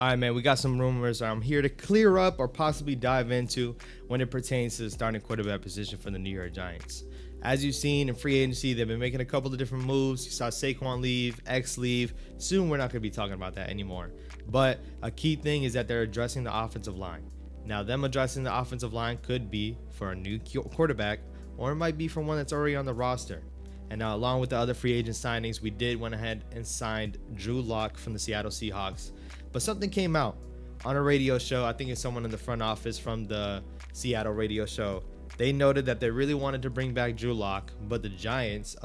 All right, man, we got some rumors I'm here to clear up or possibly dive into when it pertains to the starting quarterback position for the New York Giants. As you've seen in free agency, they've been making a couple of different moves. You saw Saquon leave, X leave. Soon we're not going to be talking about that anymore. But a key thing is that they're addressing the offensive line. Now, them addressing the offensive line could be for a new quarterback, or it might be for one that's already on the roster. And now, along with the other free agent signings, we did went ahead and signed Drew Lock from the Seattle Seahawks. But something came out on a radio show. I think it's someone in the front office from the Seattle radio show. They noted that they really wanted to bring back Drew Lock, but the Giants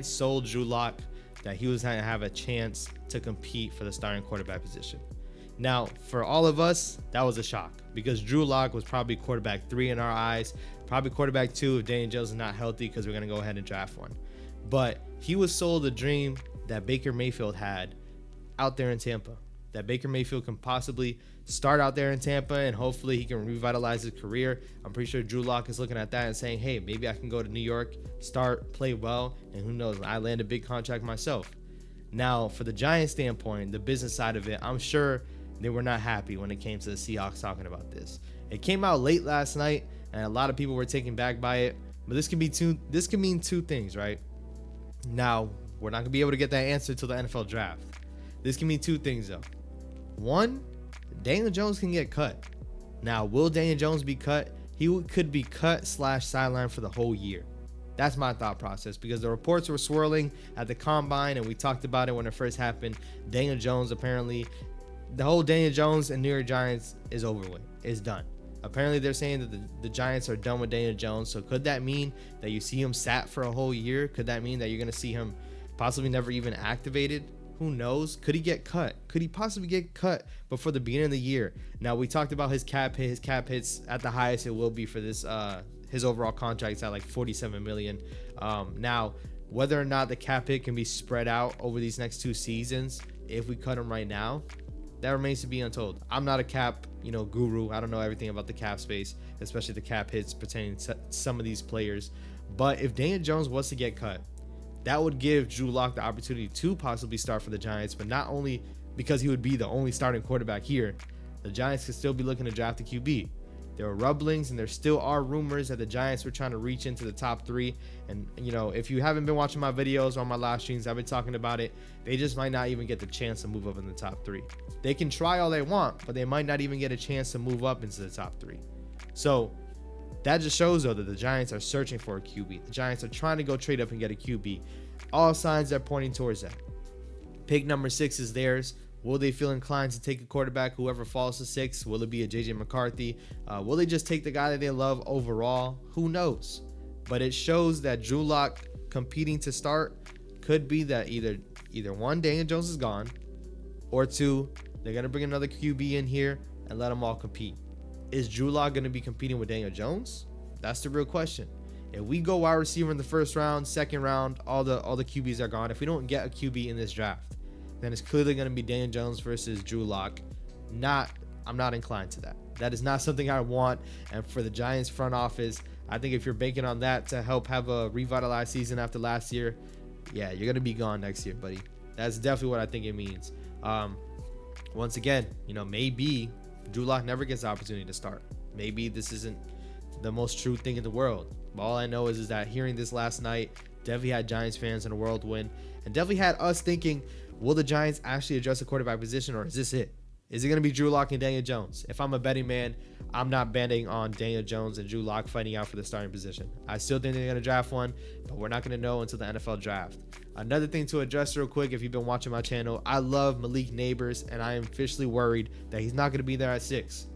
sold Drew Lock that he was going to have a chance to compete for the starting quarterback position. Now, for all of us, that was a shock because Drew Lock was probably quarterback 3 in our eyes, probably quarterback 2 if Daniel Jones is not healthy because we're going to go ahead and draft one. But he was sold a dream that Baker Mayfield had out there in Tampa, that Baker Mayfield can possibly start out there in Tampa and hopefully he can revitalize his career. I'm pretty sure Drew Lock is looking at that and saying, hey, maybe I can go to New York, start, play well, and who knows, I land a big contract myself. Now, for the Giants standpoint, the business side of it, I'm sure they were not happy when it came to the Seahawks talking about this. It came out late last night, and a lot of people were taken back by it. But this can mean two things, right? Now, we're not gonna be able to get that answer till the NFL draft. This can mean two things though. One, Daniel Jones can get cut. Now, will Daniel Jones be cut? He could be cut / sidelined for the whole year. That's my thought process because the reports were swirling at the combine, and we talked about it when it first happened. Daniel Jones apparently. The whole Daniel Jones and New York Giants is over with. It's done. Apparently, they're saying that the Giants are done with Daniel Jones. So could that mean that you see him sat for a whole year? Could that mean that you're going to see him possibly never even activated? Who knows? Could he get cut? Could he possibly get cut before the beginning of the year? Now, we talked about his cap hit. His cap hits at the highest it will be for this. His overall contract is at like $47 million. Now, whether or not the cap hit can be spread out over these next 2 seasons, if we cut him right now, that remains to be untold. I'm not a cap, guru. I don't know everything about the cap space, especially the cap hits pertaining to some of these players. But if Daniel Jones was to get cut, that would give Drew Lock the opportunity to possibly start for the Giants, but not only because he would be the only starting quarterback here, the Giants could still be looking to draft a QB. There are rumblings and there still are rumors that the Giants were trying to reach into the top 3. And, if you haven't been watching my videos or on my live streams, I've been talking about it. They just might not even get the chance to move up in the top 3. They can try all they want, but they might not even get a chance to move up into the top 3. So that just shows, though, that the Giants are searching for a QB. The Giants are trying to go trade up and get a QB. All signs are pointing towards that. Pick number 6 is theirs. Will they feel inclined to take a quarterback, whoever falls to 6? Will it be a JJ McCarthy? Will they just take the guy that they love overall? Who knows? But it shows that Drew Lock competing to start could be that either one, Daniel Jones is gone, or 2, they're going to bring another QB in here and let them all compete. Is Drew Lock going to be competing with Daniel Jones? That's the real question. If we go wide receiver in the first round, second round, all the QBs are gone. If we don't get a QB in this draft, then it's clearly going to be Daniel Jones versus Drew Lock. I'm not inclined to that. That is not something I want. And for the Giants front office, I think if you're banking on that to help have a revitalized season after last year, yeah, you're going to be gone next year, buddy. That's definitely what I think it means. Once again, maybe Drew Lock never gets the opportunity to start. Maybe this isn't the most true thing in the world. But all I know is that hearing this last night definitely had Giants fans in a whirlwind and definitely had us thinking, will the Giants actually address the quarterback position, or is this it? Is it going to be Drew Lock and Daniel Jones? If I'm a betting man, I'm not betting on Daniel Jones and Drew Lock fighting out for the starting position. I still think they're going to draft one, but we're not going to know until the NFL draft. Another thing to address real quick, if you've been watching my channel, I love Malik Neighbors, and I am officially worried that he's not going to be there at 6.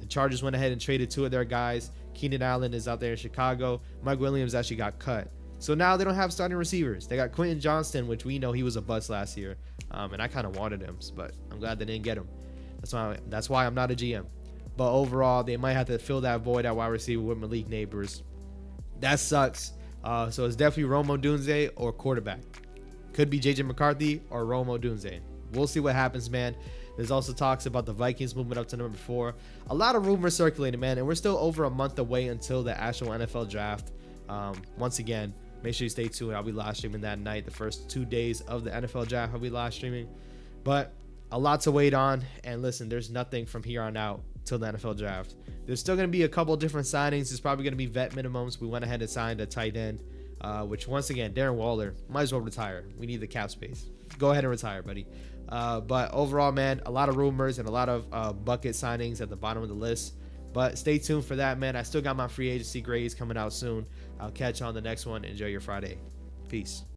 The Chargers went ahead and traded 2 of their guys. Keenan Allen is out there in Chicago. Mike Williams actually got cut. So now they don't have starting receivers. They got Quentin Johnston, which we know he was a bust last year. And I kind of wanted him, but I'm glad they didn't get him. That's why I'm not a GM. But overall, they might have to fill that void at wide receiver with Malik Neighbors. That sucks. So it's definitely Rome Odunze or quarterback. Could be JJ McCarthy or Rome Odunze. We'll see what happens, man. There's also talks about the Vikings moving up to number 4. A lot of rumors circulating, man, and we're still over a month away until the actual NFL draft. Once again, make sure you stay tuned. I'll be live streaming that night. The first 2 days of the NFL draft, I'll be live streaming. But a lot to wait on. And listen, there's nothing from here on out till the NFL draft. There's still going to be a couple different signings. There's probably going to be vet minimums. We went ahead and signed a tight end, which once again, Darren Waller might as well retire. We need the cap space. Go ahead and retire, buddy. But overall, man, a lot of rumors and a lot of bucket signings at the bottom of the list. But stay tuned for that, man. I still got my free agency grades coming out soon. I'll catch you on the next one. Enjoy your Friday. Peace.